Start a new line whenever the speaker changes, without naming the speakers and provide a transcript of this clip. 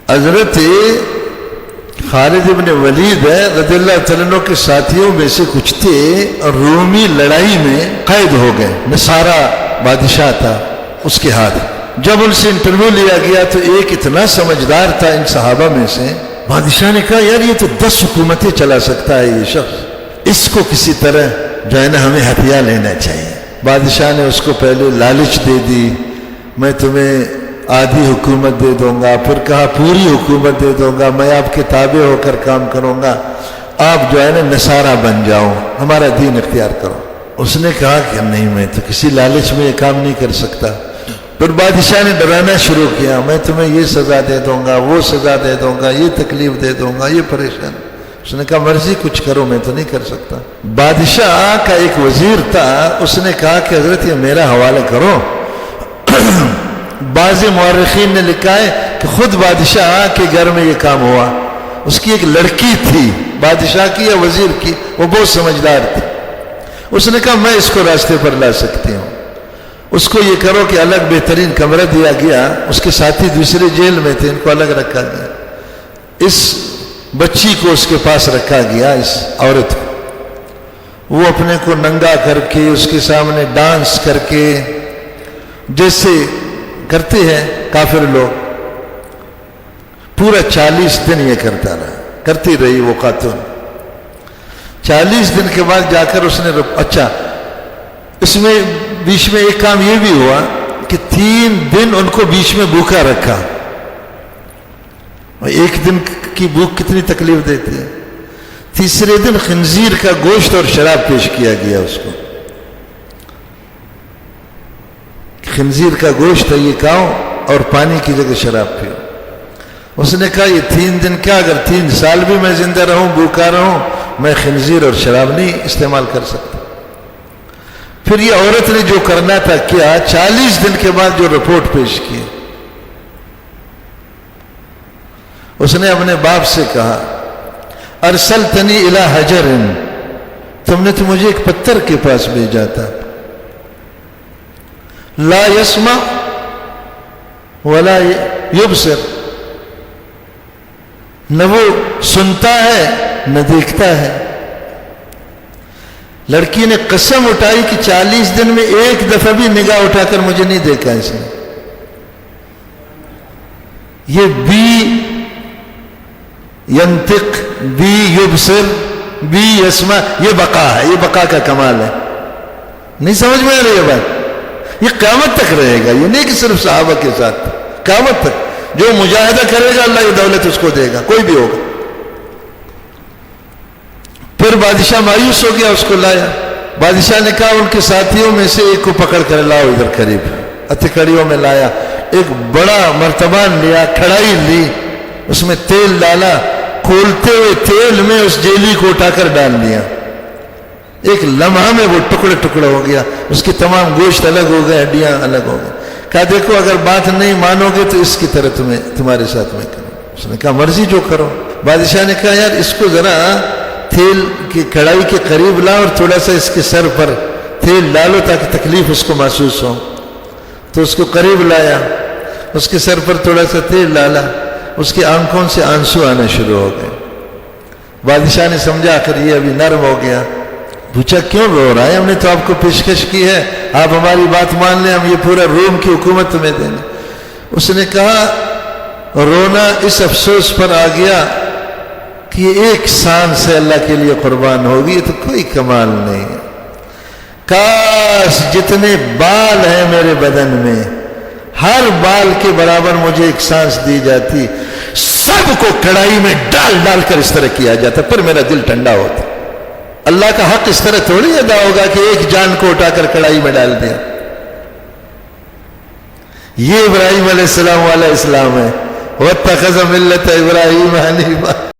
حضرت خالد ابن ولید رضی اللہ تعالیٰ عنہ کے ساتھیوں میں سے کچھ تھے اور رومی لڑائی میں قید ہو گئے. نصارہ بادشاہ تھا اس کے ہاتھ. جب ان سے انٹرویو لیا گیا تو ایک اتنا سمجھدار تھا ان صحابہ میں سے. بادشاہ نے کہا یار یہ تو 10 حکومتیں چلا سکتا ہے یہ شخص, اس کو کسی طرح جو ہے نا ہمیں ہتھیار لینا چاہیے. بادشاہ نے اس کو پہلے لالچ دے دی, میں تمہیں آدھی حکومت دے دوں گا, پھر کہا پوری حکومت دے دوں گا, میں آپ کے تابع ہو کر کام کروں گا, آپ جو ہے نا نصارہ بن جاؤ, ہمارا دین اختیار کرو. اس نے کہا کہ نہیں, میں تو کسی لالچ میں یہ کام نہیں کر سکتا. پھر بادشاہ نے ڈرانا شروع کیا, میں تمہیں یہ سزا دے دوں گا, وہ سزا دے دوں گا, یہ تکلیف دے دوں گا, یہ پریشان. اس نے کہا مرضی کچھ کرو, میں تو نہیں کر سکتا. بادشاہ کا ایک وزیر تھا, اس نے کہا کہ حضرت یہ میرا حوالہ کرو. بعض مورخین نے لکھا ہے کہ خود بادشاہ کے گھر میں یہ کام ہوا. اس کی ایک لڑکی تھی, بادشاہ کی یا وزیر کی, وہ بہت سمجھدار تھی. اس نے کہا میں اس کو راستے پر لا سکتی ہوں. اس کو یہ کرو کہ الگ بہترین کمرہ دیا گیا, اس کے ساتھی دوسرے جیل میں تھے, ان کو الگ رکھا گیا. اس بچی کو اس کے پاس رکھا گیا, اس عورت کو. وہ اپنے کو ننگا کر کے اس کے سامنے ڈانس کر کے, جیسے کرتے ہیں کافر لوگ, پورا 40 دن یہ کرتا رہا, کرتی رہی وہ خاتون. 40 دن کے بعد جا کر اس نے اچھا, اس میں بیچ میں ایک کام یہ بھی ہوا کہ 3 دن ان کو بیچ میں بھوکا رکھا. ایک دن کی بھوک کتنی تکلیف دیتی ہے. تیسرے دن خنزیر کا گوشت اور شراب پیش کیا گیا اس کو. خنزیر کا گوشت ہے یہ کھاؤ اور پانی کی جگہ شراب پیو. اس نے کہا یہ 3 دن کیا, اگر 3 سال بھی میں زندہ رہوں بھوکا رہوں, میں خنزیر اور شراب نہیں استعمال کر سکتا. پھر یہ عورت نے جو کرنا تھا کیا, 40 دن کے بعد جو رپورٹ پیش کی, اس نے اپنے باپ سے کہا ارسلتنی الی حجر, تم نے تو مجھے ایک پتھر کے پاس بھیجا تھا, لا یسمع ولا یبصر, نہ وہ سنتا ہے نہ دیکھتا ہے. لڑکی نے قسم اٹھائی کہ 40 دن میں ایک دفعہ بھی نگاہ اٹھا کر مجھے نہیں دیکھا اس نے. یہ بی ینطق, بی یبصر, بی یسمع, یہ بقا ہے, یہ بقا کا کمال ہے. نہیں سمجھ میں آ رہی ہے بات؟ یہ قیامت تک رہے گا, یہ نہیں کہ صرف صحابہ کے ساتھ, قیامت تک. جو مجاہدہ کرے گا اللہ یہ دولت اس کو دے گا, کوئی بھی ہوگا. پھر بادشاہ مایوس ہو گیا, اس کو لایا. بادشاہ نے کہا ان کے ساتھیوں میں سے ایک کو پکڑ کر لاؤ ادھر قریب. ہتھکڑیوں میں لایا, ایک بڑا مرتبان لیا, کڑھائی لی, اس میں تیل ڈالا, کھولتے ہوئے تیل میں اس جیلی کو اٹھا کر ڈال دیا. ایک لمحہ میں وہ ٹکڑے ٹکڑے ہو گیا, اس کے تمام گوشت الگ ہو گئے, ہڈیاں الگ ہو گئے. کہا دیکھو اگر بات نہیں مانو گے تو اس کی طرح تمہارے ساتھ میں کروں. اس نے کہا مرضی جو کرو. بادشاہ نے کہا یار اس کو ذرا تیل کی کڑھائی کے قریب لاؤ اور تھوڑا سا اس کے سر پر تیل ڈالو تاکہ تکلیف اس کو محسوس ہو. تو اس کو قریب لایا, اس کے سر پر تھوڑا سا تیل ڈالا, اس کی آنکھوں سے آنسو آنا شروع ہو گئے. بادشاہ نے سمجھا کر یہ ابھی نرم ہو گیا. پوچھا کیوں رو رہا ہے, ہم نے تو آپ کو پیشکش کی ہے, آپ ہماری بات مان لیں, ہم یہ پورا روم کی حکومت تمہیں دیں گے. اس نے کہا رونا اس افسوس پر آ گیا کہ یہ ایک سانس سے اللہ کے لیے قربان ہوگی, یہ تو کوئی کمال نہیں ہے. کاش جتنے بال ہیں میرے بدن میں ہر بال کے برابر مجھے ایک سانس دی جاتی, سب کو کڑھائی میں ڈال ڈال کر اس طرح کیا جاتا, پھر میرا دل ٹھنڈا ہوتا. اللہ کا حق اس طرح تھوڑی ادا ہوگا کہ ایک جان کو اٹھا کر کڑھائی میں ڈال دیا. یہ ابراہیم علیہ السلام والا اسلام ہے. وَاتَّخَذَ مِلَّةَ إِبْرَاهِيمَ حَنِيفًا.